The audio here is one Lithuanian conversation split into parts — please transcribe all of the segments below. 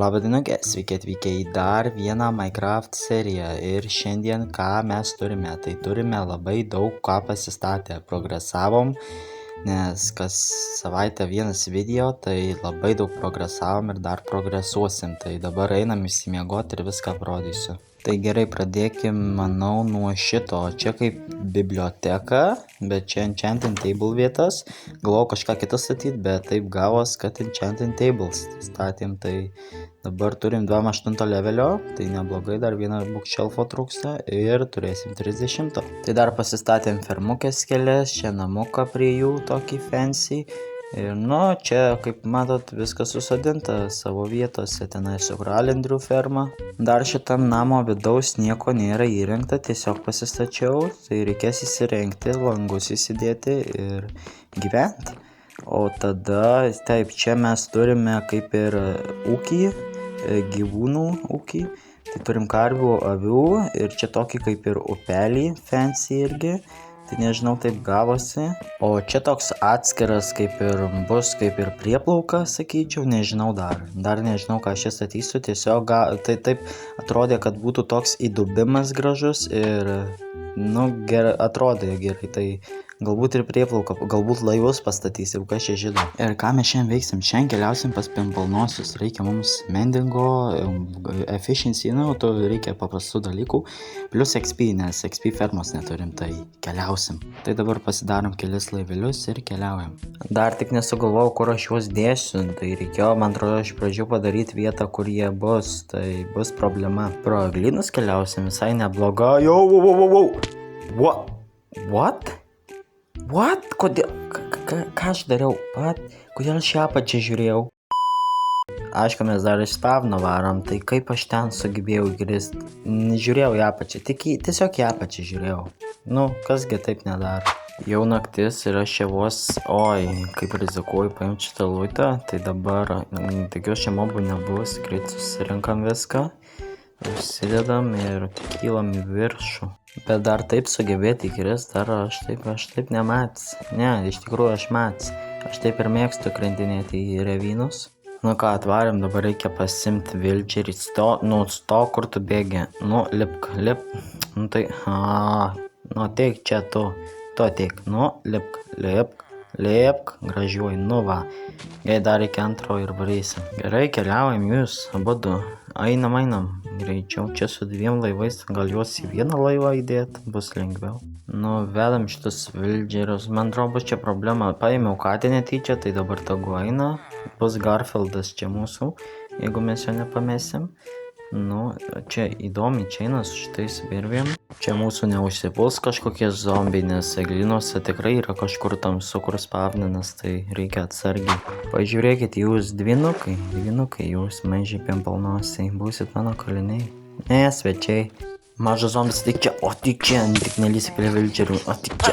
Labadienągi, sveiki atvykę į dar vieną Minecraft seriją ir šiandien ką mes turime, tai turime labai daug ką pasistatę, progresavom, nes kas savaitę vienas video, tai labai daug progresavom ir dar progresuosim, tai dabar einam išsimiegoti ir viską parodysiu. Tai gerai, pradėkim, manau, nuo šito, čia kaip biblioteka, bet čia enchanting table vietas, galvojau kažką kitą statyti, bet taip gavos, kad enchanting tables statėm, tai dabar turim 28 levelio, tai neblogai, dar vieną bookshelfo trūksta ir turėsim 30. Tai dar pasistatėm fermukės kelias, čia namuką prie jų tokį fancy. Ir čia, kaip matot, viskas susodinta savo vietose, tenai su Ralendrių ferma. Dar šitam namo vidaus nieko nėra įrengta, tiesiog pasistačiau, tai reikės įsirengti, langus įsidėti ir gyventi. O tada, taip, čia mes turime kaip ir ūkį, gyvūnų ūkį, tai turim karvių, avių ir čia tokį kaip ir upelį, fancy irgi. Tai nežinau, taip gavosi. O čia toks atskiras kaip ir bus, kaip ir prieplauka, sakyčiau, nežinau dar. Dar nežinau, ką aš statysiu, tiesiog tai taip atrodė, kad būtų toks įdubimas gražus ir, gerai, atrodė gerai, tai galbūt ir prieplauka, galbūt laivus pastatysim, kas čia žino. Ir ką mes šiandien veiksim? Šiandien keliausim pas pimpalnosius, reikia mums mendingo, efficiency, to reikia paprastų dalykų, plus XP, nes XP fermos neturim, tai keliausim. Tai dabar pasidarom kelis laivelius ir keliaujam. Dar tik nesugalvojau, kur aš juos dėsiu, tai reikėjo, man atrodo, iš pradžių padaryti vietą, kur jie bus, tai bus problema. Pro eglynus keliausim, visai nebloga. What? Kodėl? Ką aš dariau? Kodėl aš ją pačią žiūrėjau? Aišku, mes dar iš spavno varom, tai kaip aš ten sugebėjau įkrist? Žiūrėjau ją pačią, tiesiog ją pačią žiūrėjau. Kasgi taip nedaro. Jau naktis ir aš čia vos, kaip rizikuoju paimti šitą luitą, tai dabar, tikiuosi, čia mobų nebus, greit susirinkam viską, užsidedam ir kylam į viršų. Bet dar taip sugebėti įkrist, dar aš taip nematęs. Ne, iš tikrųjų aš matęs. Aš taip ir mėgstu krentinėti į revynus. Atvarėm, dabar reikia pasimti villagerį. Stok, kur tu bėgi. Lipk. Teik čia tu. Tu ateik. Lipk. Gražiuoji. Jei dar reikia antro ir varysim. Gerai, keliaujam jūs, abudu. Einam. Greičiau, čia su dviem laivais, gal juos į vieną laivą įdėti, bus lengviau. Vedam šitus villagerius, man atrodo, bus čia problema. Paėmiau katę netyčia, tai dabar tagu eina. Bus Garfieldas čia mūsų, jeigu mes jo nepamesim. Čia įdomi čia eina su šitais virvėm. Čia mūsų neužsipuls kažkokie zombiai, nes eglynuose tikrai yra kažkur tamsu, kur spavninas, tai reikia atsargiai. Pažiūrėkit, jūs dvynukai, jūs maži pimpalnosiai, būsit mano kaliniai. Ne, svečiai. Mažas zombis, tik čia, tik nelysi prie villagerių, tik čia.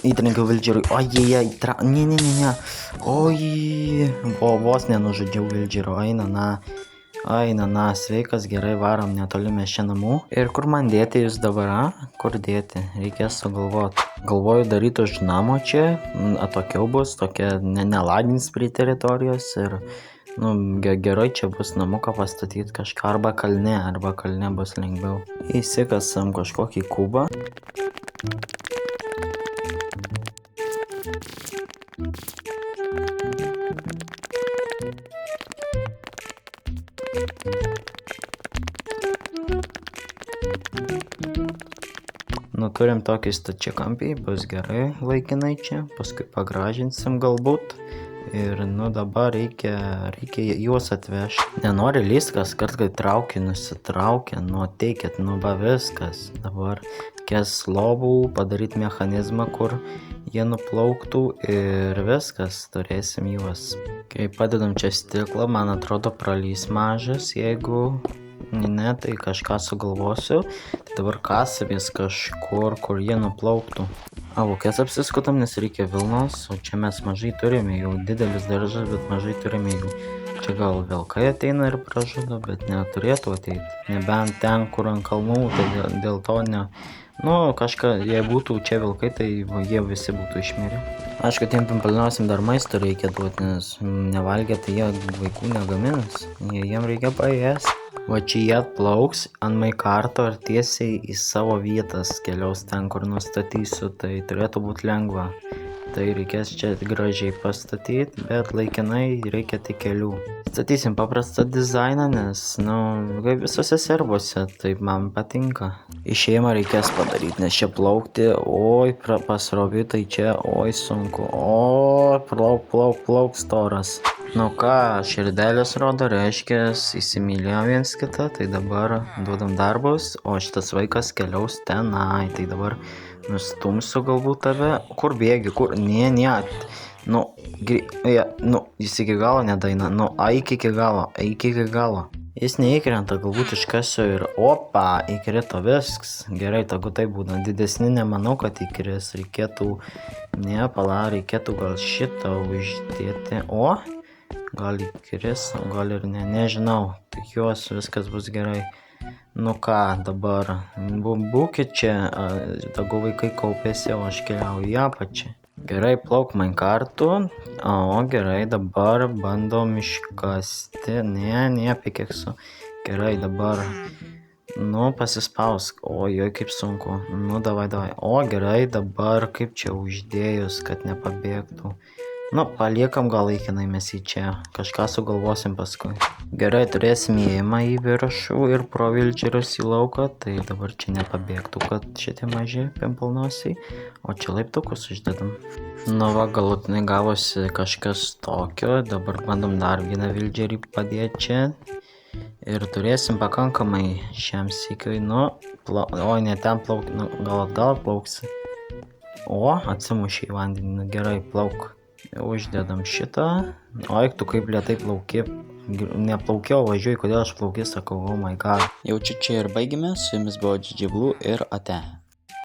Įtrenkiau villageriui, ne. Vos nenužudžiau villagerio, eina, sveikas, gerai, varom, netoli mes čia namų. Ir kur man dėti jūs dabar, Kur dėti? Reikės sugalvoti. Galvoju daryti už namo čia, atokiau bus, tokia nelagins prie teritorijos ir, gerai čia bus namuką pastatyti kažką, arba kalne bus lengviau. Įsikasam kažkokį kubą. Turim tokį stačiakampį, bus gerai laikinai čia, paskui pagražinsim galbūt. Ir dabar reikia juos atvežti. Nenori lyst, kas kart, kai nusitraukia, teikit, viskas. Dabar reikės lovų, padaryti mechanizmą, kur jie nuplauktų ir viskas, turėsim juos. Kai padedam čia stiklą, man atrodo pralys mažas, jeigu ne, tai kažką sugalvosiu. Tai dabar kasamės kažkur, kur jie nuplauktų. Avukės apsiskutam, nes reikia vilnos, o čia mes mažai turime, jau didelis daržas, bet mažai turime jų. Čia gal vilkai ateina ir pražudo, bet neturėtų ateiti. Nebent ten, kur ant kalnų, tai dėl to Nu, kažką, jei būtų čia vilkai, tai jie visi būtų išmirę. Aišku, tiem pimpaliniausiam dar maisto reikia duoti, nes nevalgė, tai jie vaikų negaminas. Jiem reikia paės. Va čia jie atplauks ant maikarto ir tiesiai į savo vietas keliaus ten, kur nustatysiu, tai turėtų būti lengva. Tai reikės čia gražiai pastatyti, bet laikinai reikia tik kelių. Statysim paprastą dizainą, nes, kaip visose serbuose, taip man patinka. Išėjimą reikės padaryti, nes čia plaukti, oi, pasrovi, tai čia, oi, sunku. O, plauk storas. Nu ką, širdelės rodo, reiškia, įsimylėjo viens kitą, tai dabar duodam darbus, o šitas vaikas keliaus tenai, tai dabar nustumsiu galbūt tave. Kur bėgi, kur? Ne. Jis iki galo nedaina. Eik iki galo. Jis neįkrenta, galbūt iškasiu ir opa, įkrito viskas. Gerai, tegu tai būna. Didesni nemanau, kad įkris. Reikėtų gal šitą uždėti. O, gal įkris, gal ir ne, nežinau. Tikiuosi, viskas bus gerai. Nu ką, dabar būkit čia, tegu vaikai kaupėsi, o aš keliauju į apačią. Gerai, plauk mainkartu. O, gerai, dabar bandom iškasti. Ne, pikeksu. Gerai, dabar. Pasispausk. Ojoj, kaip sunku. Davai. O, gerai, dabar kaip čia uždėjus, kad nepabėgtų. Paliekam gal laikinai mes jį čia. Kažką sugalvosim paskui. Gerai, turėsim įėjimą į viršų ir pro vilčerius į lauką. Tai dabar čia nepabėgtų, kad šitie maži pimpalnosiai. O čia laiptukus uždedam. Galutinai gavosi kažkas tokio. Dabar bandom dar vieną vilčerį padėti čia. Ir turėsim pakankamai šiam sykiui. Oi, ne ten plauk. Gal atgal plauksi. O, atsimušė į vandenį. Gerai, plauk. Uždedam šitą. Oi, tu kaip lėtai plauki. Neplaukiau, važiuoju, kodėl aš plaukiu, sakau, oh my god. Jaučiu čia ir baigime, su jumis buvo GG Blue ir ate.